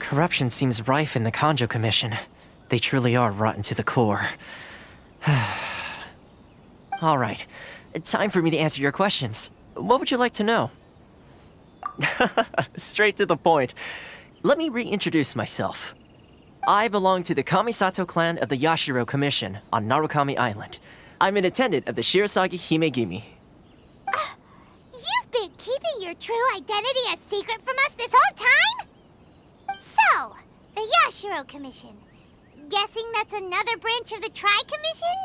Corruption seems rife in the Kanjou Commission. They truly are rotten to the core. Alright, time for me to answer your questions. What would you like to know? Straight to the point. Let me reintroduce myself. I belong to the Kamisato clan of the Yashiro Commission on Narukami Island. I'm an attendant of the Hiiragi Shinsuke. You've been keeping your true identity a secret from us this whole time? So, the Yashiro Commission. Guessing that's another branch of the Tri-Commission?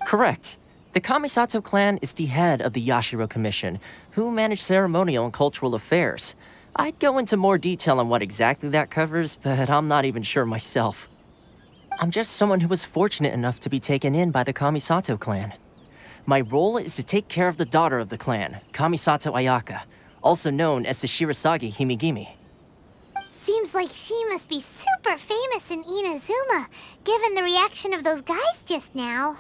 Correct. The Kamisato clan is the head of the Yashiro Commission, who manage ceremonial and cultural affairs. I'd go into more detail on what exactly that covers, but I'm not even sure myself. I'm just someone who was fortunate enough to be taken in by the Kamisato clan. My role is to take care of the daughter of the clan, Kamisato Ayaka, also known as the Shirasagi Himigimi. Seems like she must be super famous in Inazuma, given the reaction of those guys just now.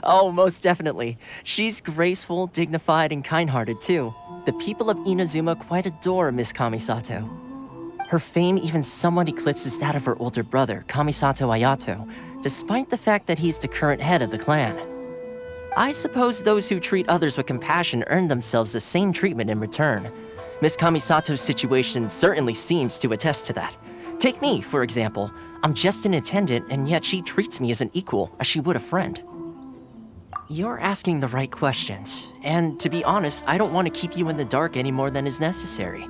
Oh, most definitely. She's graceful, dignified, and kind-hearted too. The people of Inazuma quite adore Miss Kamisato. Her fame even somewhat eclipses that of her older brother, Kamisato Ayato, despite the fact that he's the current head of the clan. I suppose those who treat others with compassion earn themselves the same treatment in return. Miss Kamisato's situation certainly seems to attest to that. Take me, for example. I'm just an attendant, and yet she treats me as an equal, as she would a friend. You're asking the right questions, and to be honest, I don't want to keep you in the dark any more than is necessary.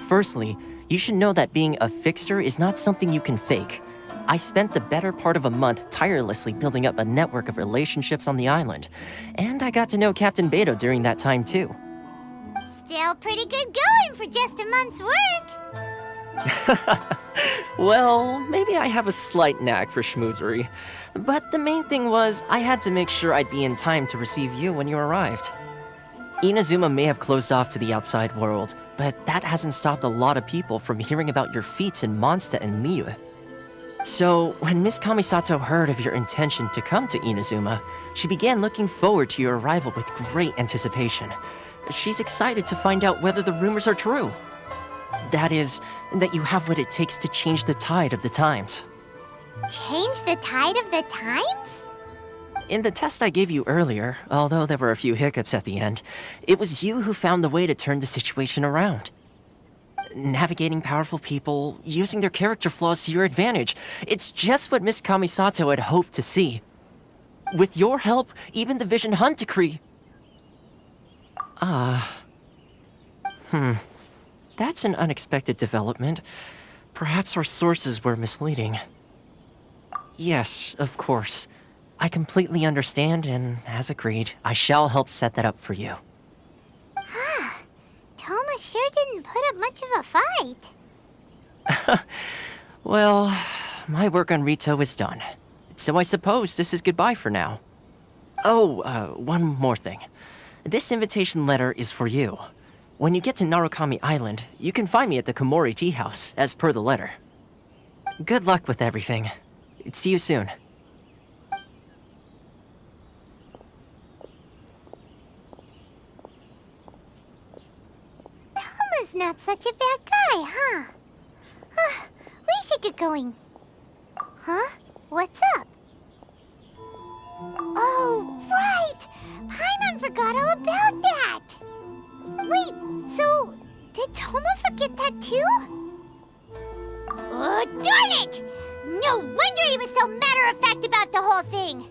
Firstly, you should know that being a fixer is not something you can fake. I spent the better part of a month tirelessly building up a network of relationships on the island, and I got to know Captain Beto during that time too. Still pretty good going for just a month's work. Well, maybe I have a slight knack for schmoozery, but the main thing was I had to make sure I'd be in time to receive you when you arrived. Inazuma may have closed off to the outside world, but that hasn't stopped a lot of people from hearing about your feats in Mondstadt and Liyue. So, when Miss Kamisato heard of your intention to come to Inazuma, she began looking forward to your arrival with great anticipation. She's excited to find out whether the rumors are true. That is, that you have what it takes to change the tide of the times. Change the tide of the times? In the test I gave you earlier, although there were a few hiccups at the end, it was you who found the way to turn the situation around. Navigating powerful people, using their character flaws to your advantage, it's just what Miss Kamisato had hoped to see. With your help, even the Vision Hunt decree... That's an unexpected development. Perhaps our sources were misleading. Yes, of course. I completely understand, and as agreed, I shall help set that up for you. Toma sure didn't put up much of a fight. Well, my work on Ritou is done. So I suppose this is goodbye for now. Oh, one more thing. This invitation letter is for you. When you get to Narukami Island, you can find me at the Komori Tea House, as per the letter. Good luck with everything. See you soon. Toma's not such a bad guy, huh? We should get going. Huh? What's up? Oh, right! Paimon forgot all about that! Wait, so did Toma forget that too? Oh, darn it! No wonder he was so matter-of-fact about the whole thing!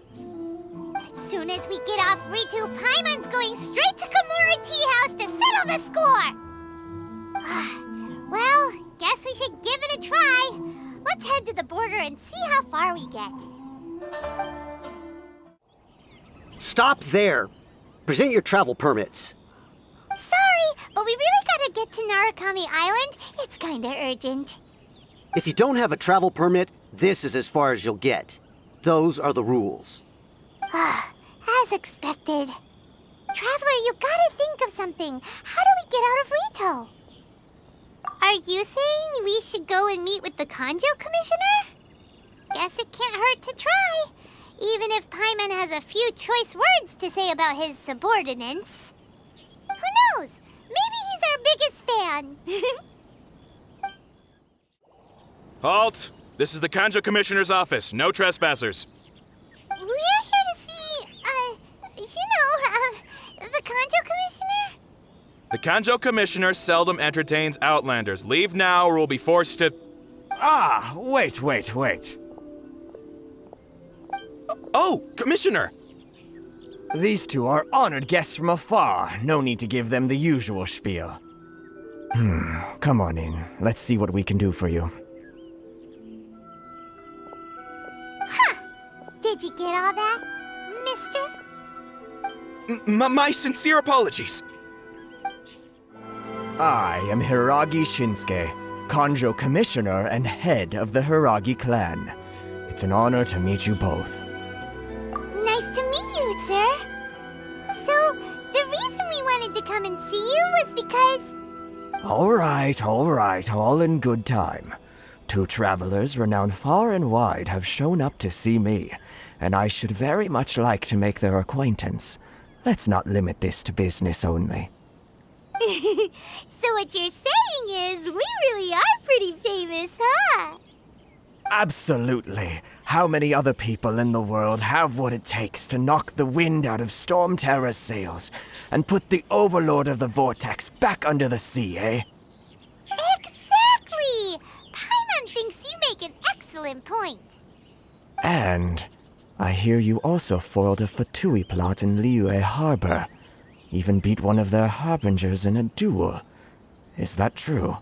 As soon as we get off Ritou, Paimon's going straight to Komori Tea House to settle the score! Well, guess we should give it a try. Let's head to the border and see how far we get. Stop there! Present your travel permits. Sorry, but we really gotta get to Narukami Island. It's kinda urgent. If you don't have a travel permit, this is as far as you'll get. Those are the rules. As expected. Traveler, you gotta think of something. How do we get out of Ritou? Are you saying we should go and meet with the Kanjou Commissioner? Guess it can't hurt to try. Even if Paimon has a few choice words to say about his subordinates. Who knows? Maybe he's our biggest fan. Halt! This is the Kanjou Commissioner's office. No trespassers. We're here to see, the Kanjou Commissioner? The Kanjou Commissioner seldom entertains Outlanders. Leave now or we'll be forced to... Ah, wait. Oh, Commissioner! These two are honored guests from afar. No need to give them the usual spiel. Come on in. Let's see what we can do for you. Did you get all that, mister? My sincere apologies. I am Hiiragi Shinsuke, Kanjou Commissioner and head of the Hiiragi clan. It's an honor to meet you both. Nice to meet you, sir. So, the reason we wanted to come and see you was because... All right, all in good time. Two travelers renowned far and wide have shown up to see me, and I should very much like to make their acquaintance. Let's not limit this to business only. So what you're saying is, we really are pretty famous, huh? Absolutely. How many other people in the world have what it takes to knock the wind out of Storm Terror's sails and put the Overlord of the Vortex back under the sea, eh? Exactly! Paimon thinks you make an excellent point. And I hear you also foiled a Fatui plot in Liyue Harbor. Even beat one of their harbingers in a duel. Is that true?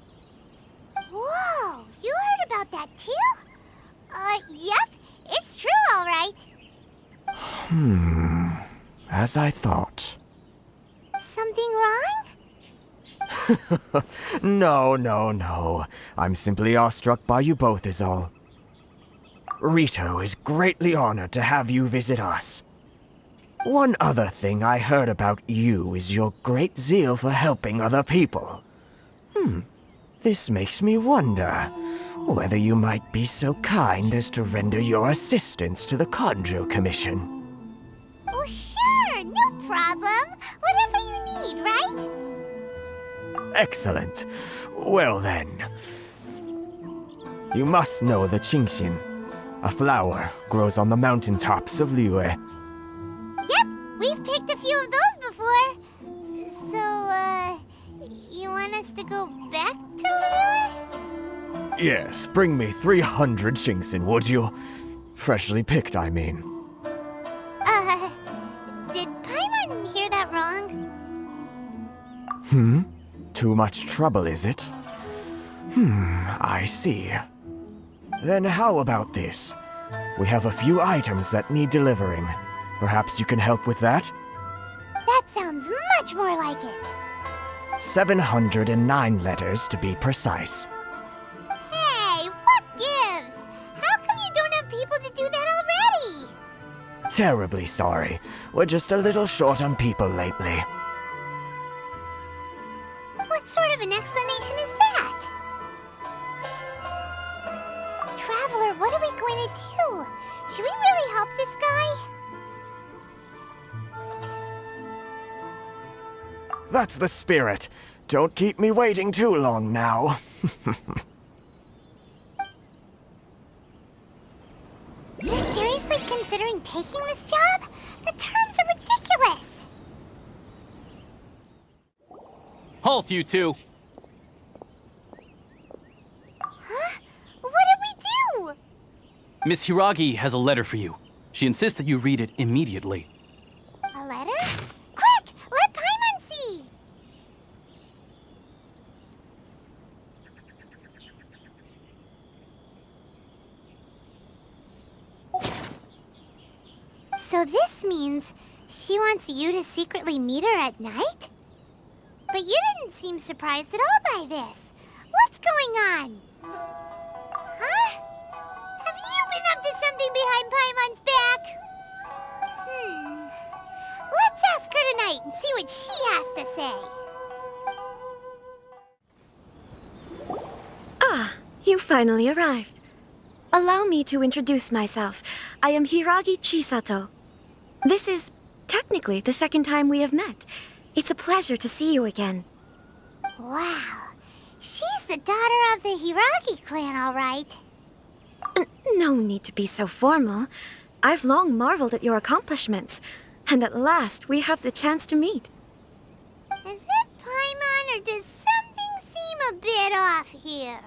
Whoa, you heard about that too? Yep, it's true, all right. As I thought. Something wrong? No. I'm simply awestruck by you both is all. Ritou is greatly honored to have you visit us. One other thing I heard about you is your great zeal for helping other people. This makes me wonder whether you might be so kind as to render your assistance to the Kanjou Commission. Oh, sure, no problem. Whatever you need, right? Excellent. Well then. You must know the Genshin. A flower grows on the mountaintops of Liyue. Yep, we've picked a few of those before. So, you want us to go back to Liyue? Yes, bring me 300 Genshin, would you? Freshly picked, I mean. Did Paimon hear that wrong? Too much trouble, is it? I see. Then how about this? We have a few items that need delivering. Perhaps you can help with that? That sounds much more like it. 709 letters to be precise. Hey, what gives? How come you don't have people to do that already? Terribly sorry. We're just a little short on people lately. What sort of an explanation is that? Traveler, what are we going to do? Should we really help this guy? That's the spirit. Don't keep me waiting too long now. You're seriously considering taking this job? The terms are ridiculous. Halt, you two! Huh? What did we do? Miss Hiiragi has a letter for you. She insists that you read it immediately. A letter? Quick, let Paimon see. So this means she wants you to secretly meet her at night? But you didn't seem surprised at all by this. What's going on? Huh? Have you been up to something behind Paimon's back? Let's ask her tonight and see what she has to say. Ah, you finally arrived. Allow me to introduce myself. I am Hiiragi Chisato. This is technically the second time we have met. It's a pleasure to see you again. Wow. She's the daughter of the Hiiragi clan, all right. No need to be so formal. I've long marveled at your accomplishments, and at last we have the chance to meet. Is it Paimon, or does something seem a bit off here?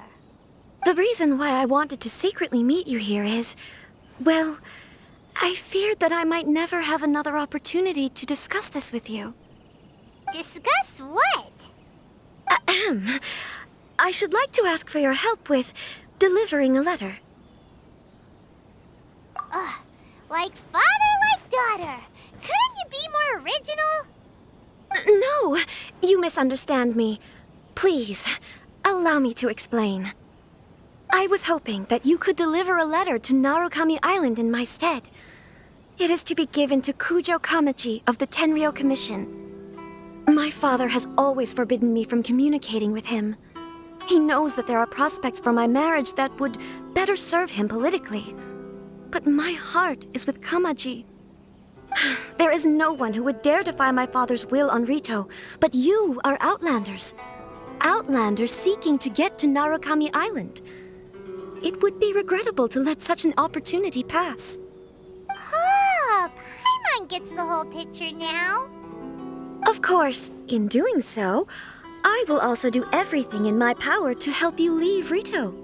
The reason why I wanted to secretly meet you here is, well, I feared that I might never have another opportunity to discuss this with you. Discuss what? Ahem. I should like to ask for your help with delivering a letter. Like father, like daughter. Couldn't you be more original? No, you misunderstand me. Please, allow me to explain. I was hoping that you could deliver a letter to Narukami Island in my stead. It is to be given to Kujo Kamaji of the Tenryou Commission. My father has always forbidden me from communicating with him. He knows that there are prospects for my marriage that would better serve him politically. But my heart is with Kamaji. There is no one who would dare defy my father's will on Ritou, but you are Outlanders. Outlanders seeking to get to Narukami Island. It would be regrettable to let such an opportunity pass. Oh, Paimon gets the whole picture now. Of course, in doing so, I will also do everything in my power to help you leave Ritou.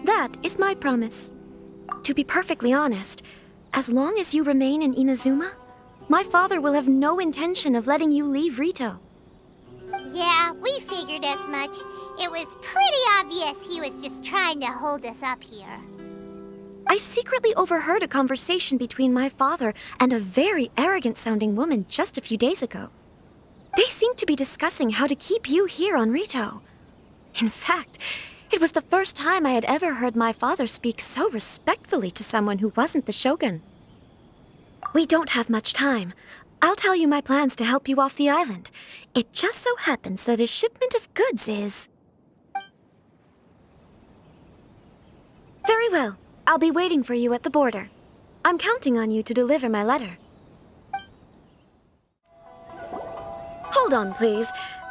That is my promise. To be perfectly honest, as long as you remain in Inazuma, my father will have no intention of letting you leave Ritou. Yeah, we figured as much. It was pretty obvious he was just trying to hold us up here. I secretly overheard a conversation between my father and a very arrogant-sounding woman just a few days ago. They seemed to be discussing how to keep you here on Ritou. In fact, it was the first time I had ever heard my father speak so respectfully to someone who wasn't the shogun. We don't have much time. I'll tell you my plans to help you off the island. It just so happens that a shipment of goods is... Very well. I'll be waiting for you at the border. I'm counting on you to deliver my letter. Hold on, please.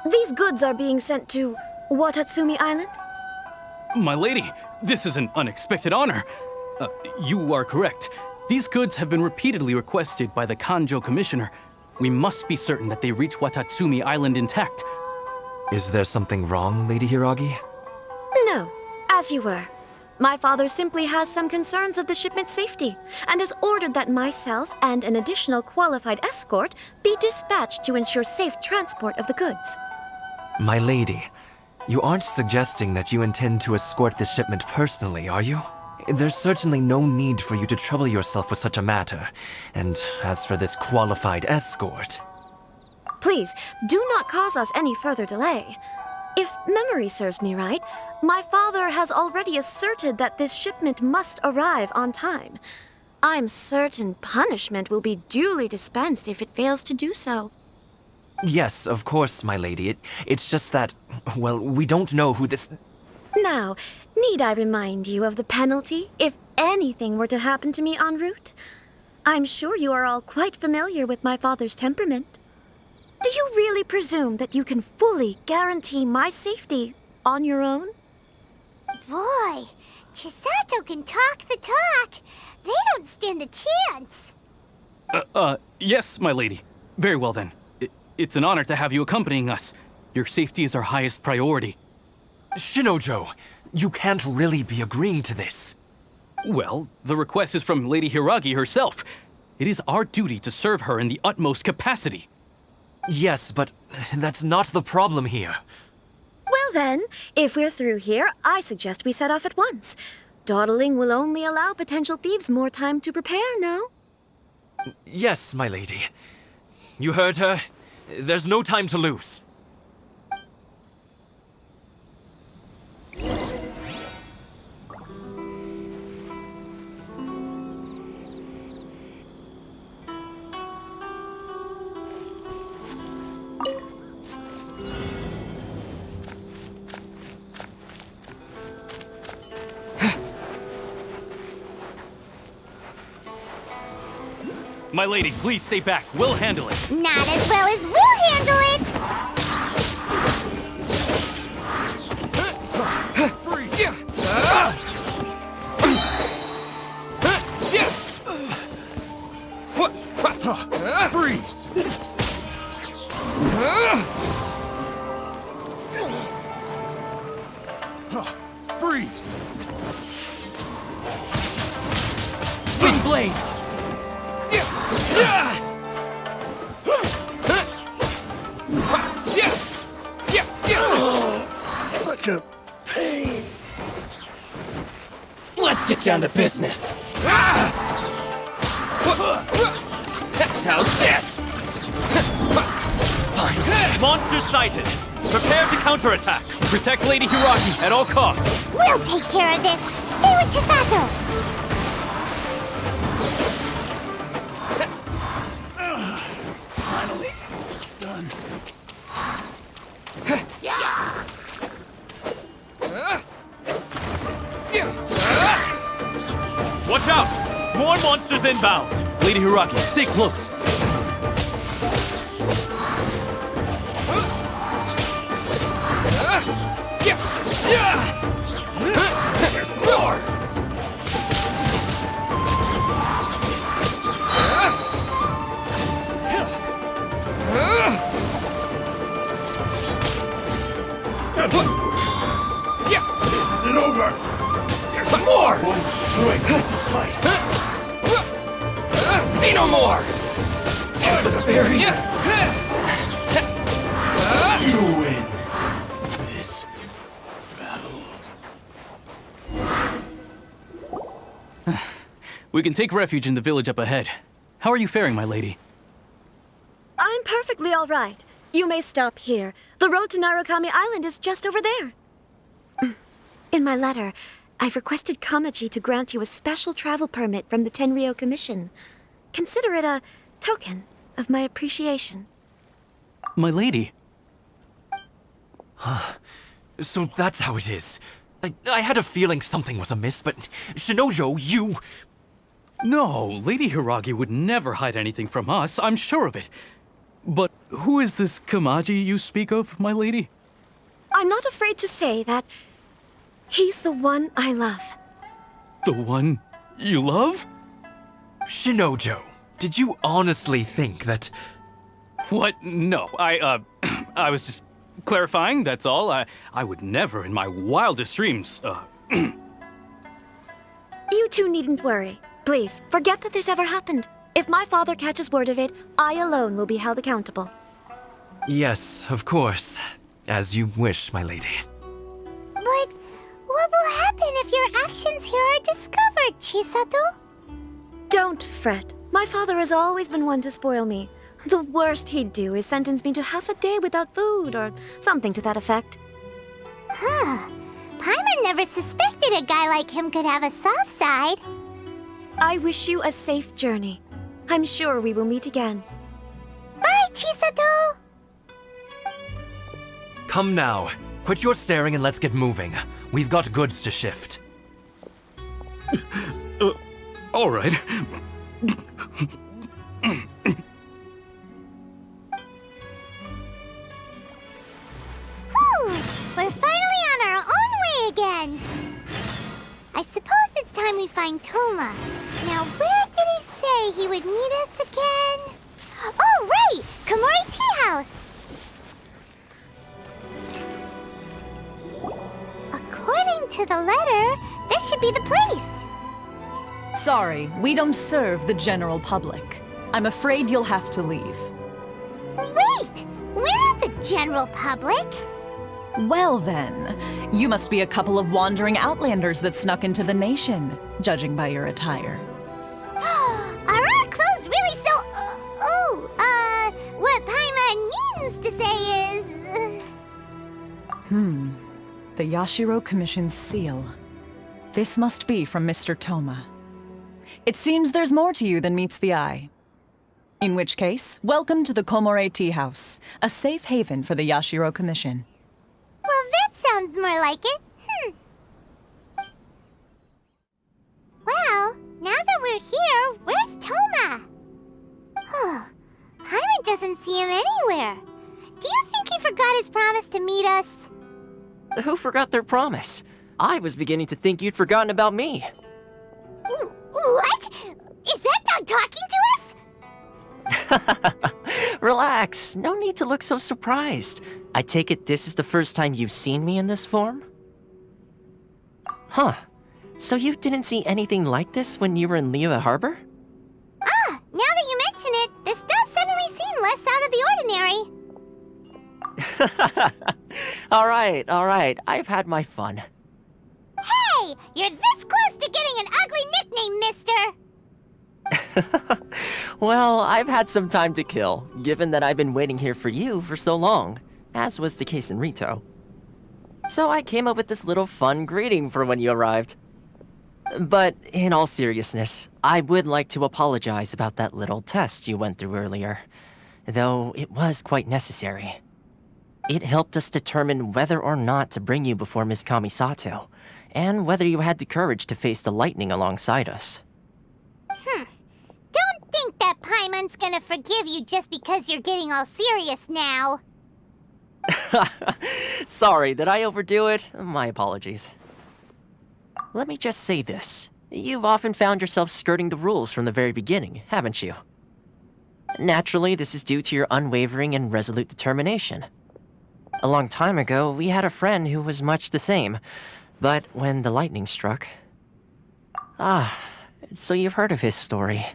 These goods are being sent to Watatsumi Island? My lady, this is an unexpected honor. You are correct. These goods have been repeatedly requested by the Kanjou Commissioner. We must be certain that they reach Watatsumi Island intact. Is there something wrong, Lady Hiiragi? No, as you were. My father simply has some concerns of the shipment's safety, and has ordered that myself and an additional qualified escort be dispatched to ensure safe transport of the goods. My lady, you aren't suggesting that you intend to escort this shipment personally, are you? There's certainly no need for you to trouble yourself with such a matter. And as for this qualified escort... Please, do not cause us any further delay. If memory serves me right, my father has already asserted that this shipment must arrive on time. I'm certain punishment will be duly dispensed if it fails to do so. Yes, of course, my lady. It's just that, well, we don't know who this... Now, need I remind you of the penalty if anything were to happen to me en route? I'm sure you are all quite familiar with my father's temperament. Do you really presume that you can fully guarantee my safety on your own? Boy, Chisato can talk the talk. They don't stand a chance. Yes, my lady. Very well then. It's an honor to have you accompanying us. Your safety is our highest priority. Shinojo, you can't really be agreeing to this. Well, the request is from Lady Hiiragi herself. It is our duty to serve her in the utmost capacity. Yes, but that's not the problem here. Well then, if we're through here, I suggest we set off at once. Dawdling will only allow potential thieves more time to prepare, no? Yes, my lady. You heard her. There's no time to lose. My lady, please stay back. We'll handle it. Not as well as we'll handle it. Such a pain. Let's get down to business. How's this? Fine. Monster sighted. Prepare to counterattack. Protect Lady Hiiragi at all costs. We'll take care of this. Stay with Chisato. Finally done. Watch out! More monsters inbound! Lady Hiiragi, stay close. There's more! This isn't over. There's more! One strike will suffice. See no more! To the very You win this battle. We can take refuge in the village up ahead. How are you faring, my lady? I'm perfectly all right. You may stop here. The road to Narukami Island is just over there. In my letter, I've requested Kamaji to grant you a special travel permit from the Tenryou Commission. Consider it a token of my appreciation. My lady? So that's how it is. I had a feeling something was amiss, but Shinojo, you... No, Lady Hiiragi would never hide anything from us, I'm sure of it. But who is this Kamaji you speak of, my lady? I'm not afraid to say that he's the one I love. The one you love? Shinojo, did you honestly think that... What? No, I was just clarifying, that's all. I would never in my wildest dreams, You two needn't worry. Please, forget that this ever happened. If my father catches word of it, I alone will be held accountable. Yes, of course. As you wish, my lady. But what will happen if your actions here are discovered, Chisato? Don't fret. My father has always been one to spoil me. The worst he'd do is sentence me to half a day without food or something to that effect. Huh. Paimon never suspected a guy like him could have a soft side. I wish you a safe journey. I'm sure we will meet again. Bye, Chisato! Come now. Quit your staring and let's get moving. We've got goods to shift. all right. Whew! We're finally on our own way again! I suppose it's time we find Toma. Now, where did he say he would meet us again? Oh, right! Komori Tea House! According to the letter, this should be the place. Sorry, we don't serve the general public. I'm afraid you'll have to leave. Wait! We're not the general public! Well then, you must be a couple of wandering outlanders that snuck into the nation, judging by your attire. Are our clothes really so... what Paimon means to say is... The Yashiro Commission's seal. This must be from Mr. Toma. It seems there's more to you than meets the eye. In which case, welcome to the Komore Tea House, a safe haven for the Yashiro Commission. Well, that sounds more like it. Well, now that we're here, where's Toma? Paimon doesn't see him anywhere. Do you think he forgot his promise to meet us? Who forgot their promise? I was beginning to think you'd forgotten about me. What? Is that dog talking to us? Relax, no need to look so surprised. I take it this is the first time you've seen me in this form? Huh. So you didn't see anything like this when you were in Liyue Harbor? Now that you extraordinary. All right. I've had my fun. Hey, you're this close to getting an ugly nickname, mister! Well, I've had some time to kill, given that I've been waiting here for you for so long, as was the case in Ritou. So I came up with this little fun greeting for when you arrived. But in all seriousness, I would like to apologize about that little test you went through earlier, though it was quite necessary. It helped us determine whether or not to bring you before Miss Kamisato, and whether you had the courage to face the lightning alongside us. Don't think that Paimon's gonna forgive you just because you're getting all serious now. Sorry, did I overdo it? My apologies. Let me just say this. You've often found yourself skirting the rules from the very beginning, haven't you? Naturally, this is due to your unwavering and resolute determination. A long time ago, we had a friend who was much the same, but when the lightning struck... so you've heard of his story.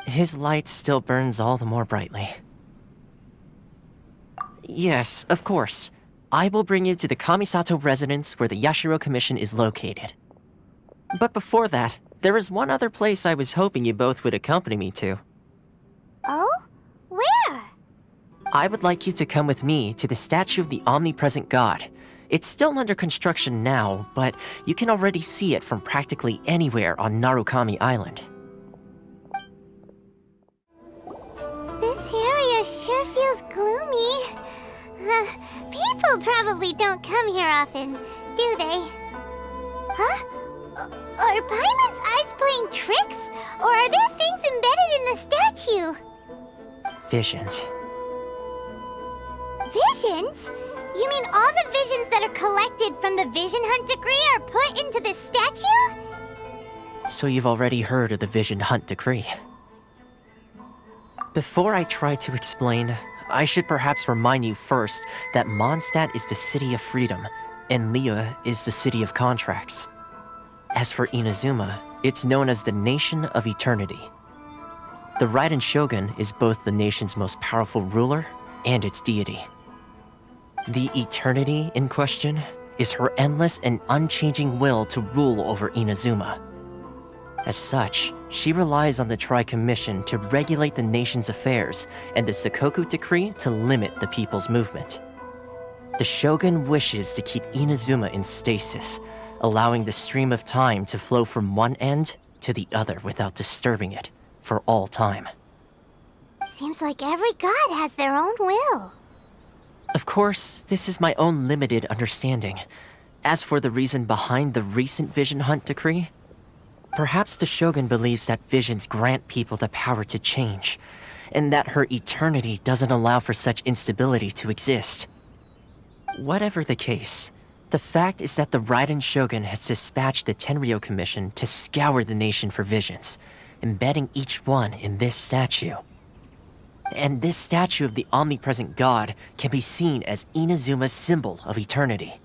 His light still burns all the more brightly. Yes, of course. I will bring you to the Kamisato residence where the Yashiro Commission is located. But before that, there is one other place I was hoping you both would accompany me to. Oh? Where? I would like you to come with me to the statue of the omnipresent god. It's still under construction now, but you can already see it from practically anywhere on Narukami Island. This area sure feels gloomy. People probably don't come here often, do they? Huh? Are Paimon's eyes playing tricks? Or are there things embedded in the statue? Visions. Visions? You mean all the visions that are collected from the Vision Hunt decree are put into this statue? So you've already heard of the Vision Hunt decree. Before I try to explain, I should perhaps remind you first that Mondstadt is the city of freedom, and Liyue is the city of contracts. As for Inazuma, it's known as the Nation of Eternity. The Raiden Shogun is both the nation's most powerful ruler and its deity. The Eternity in question is her endless and unchanging will to rule over Inazuma. As such, she relies on the Tri-Commission to regulate the nation's affairs and the Sakoku Decree to limit the people's movement. The Shogun wishes to keep Inazuma in stasis, allowing the stream of time to flow from one end to the other without disturbing it for all time. Seems like every god has their own will. Of course, this is my own limited understanding. As for the reason behind the recent Vision Hunt decree, perhaps the Shogun believes that visions grant people the power to change, and that her eternity doesn't allow for such instability to exist. Whatever the case, the fact is that the Raiden Shogun has dispatched the Tenryou Commission to scour the nation for visions, embedding each one in this statue. And this statue of the omnipresent god can be seen as Inazuma's symbol of eternity.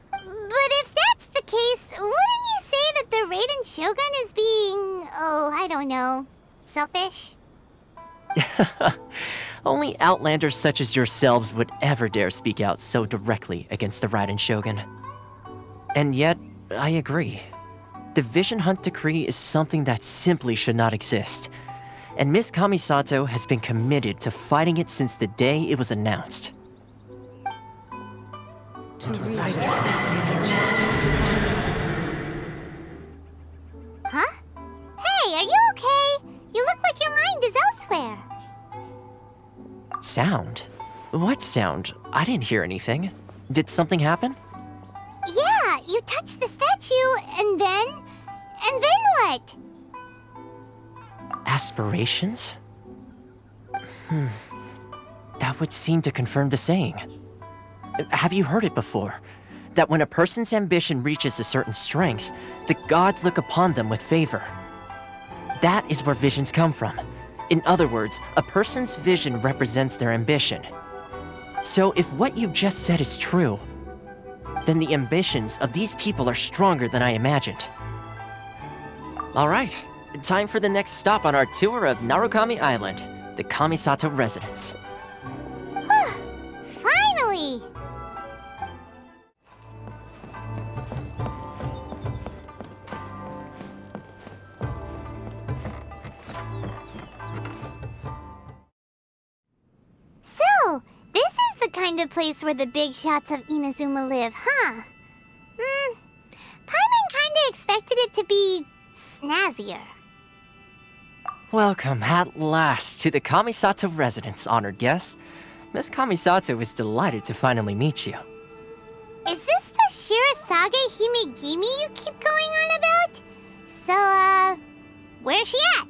But if that's the case, wouldn't you say that the Raiden Shogun is being, I don't know, selfish? Only outlanders such as yourselves would ever dare speak out so directly against the Raiden Shogun. And yet, I agree. The Vision Hunt decree is something that simply should not exist. And Miss Kamisato has been committed to fighting it since the day it was announced. Huh? Hey, are you okay? You look like your mind is elsewhere. Sound? What sound? I didn't hear anything. Did something happen? Yeah, you touched the statue, and then what? Aspirations? That would seem to confirm the saying. Have you heard it before? That when a person's ambition reaches a certain strength, the gods look upon them with favor. That is where visions come from. In other words, a person's vision represents their ambition. So if what you just said is true, then the ambitions of these people are stronger than I imagined. All right, time for the next stop on our tour of Narukami Island. the Kamisato residence. Finally! So, this is the kind of place where the big shots of Inazuma live, huh? Paimon kinda expected it to be snazzier. Welcome at last to the Kamisato residence, honored guests. Miss Kamisato is delighted to finally meet you. Is this the Shirasage Himegimi you keep going on about? So, where's she at?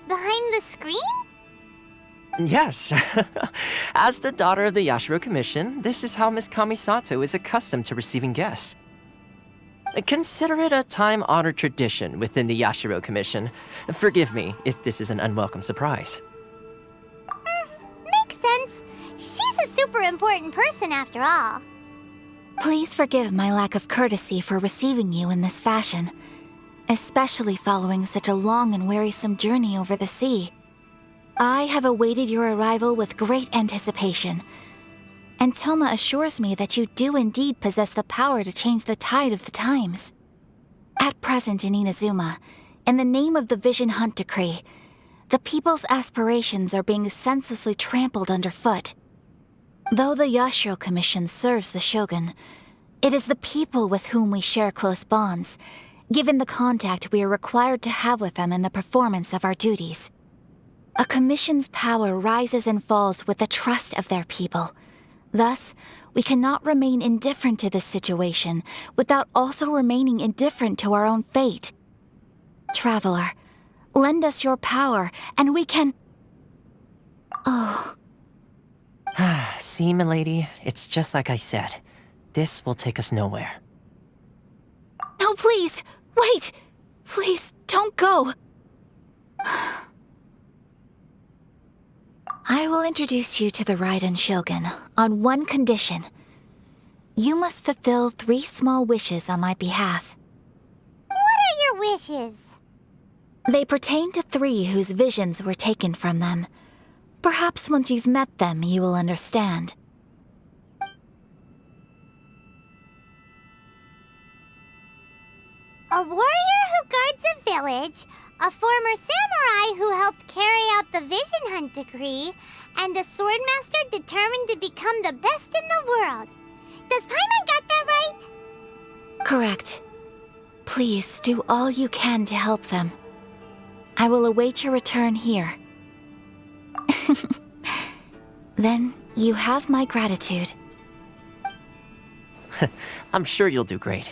Behind the screen? Yes. As the daughter of the Yashiro Commission, this is how Miss Kamisato is accustomed to receiving guests. Consider it a time-honored tradition within the Yashiro Commission. Forgive me if this is an unwelcome surprise. Makes sense. She's a super important person after all. Please forgive my lack of courtesy for receiving you in this fashion, especially following such a long and wearisome journey over the sea. I have awaited your arrival with great anticipation, and Toma assures me that you do indeed possess the power to change the tide of the times. At present in Inazuma, in the name of the Vision Hunt Decree, the people's aspirations are being senselessly trampled underfoot. Though the Yashiro Commission serves the Shogun, it is the people with whom we share close bonds, given the contact we are required to have with them in the performance of our duties. A commission's power rises and falls with the trust of their people. Thus, we cannot remain indifferent to this situation without also remaining indifferent to our own fate. Traveler, lend us your power, and we can... Oh. See, milady, it's just like I said. This will take us nowhere. No, please! Wait! Please, don't go! I will introduce you to the Raiden Shogun on one condition. You must fulfill 3 small wishes on my behalf. What are your wishes? They pertain to 3 whose visions were taken from them. Perhaps once you've met them, you will understand. A warrior who guards a village, a former samurai who helped carry out the Vision Hunt Decree, and a swordmaster determined to become the best in the world. Does Paimon got that right? Correct. Please do all you can to help them. I will await your return here. Then you have my gratitude. I'm sure you'll do great.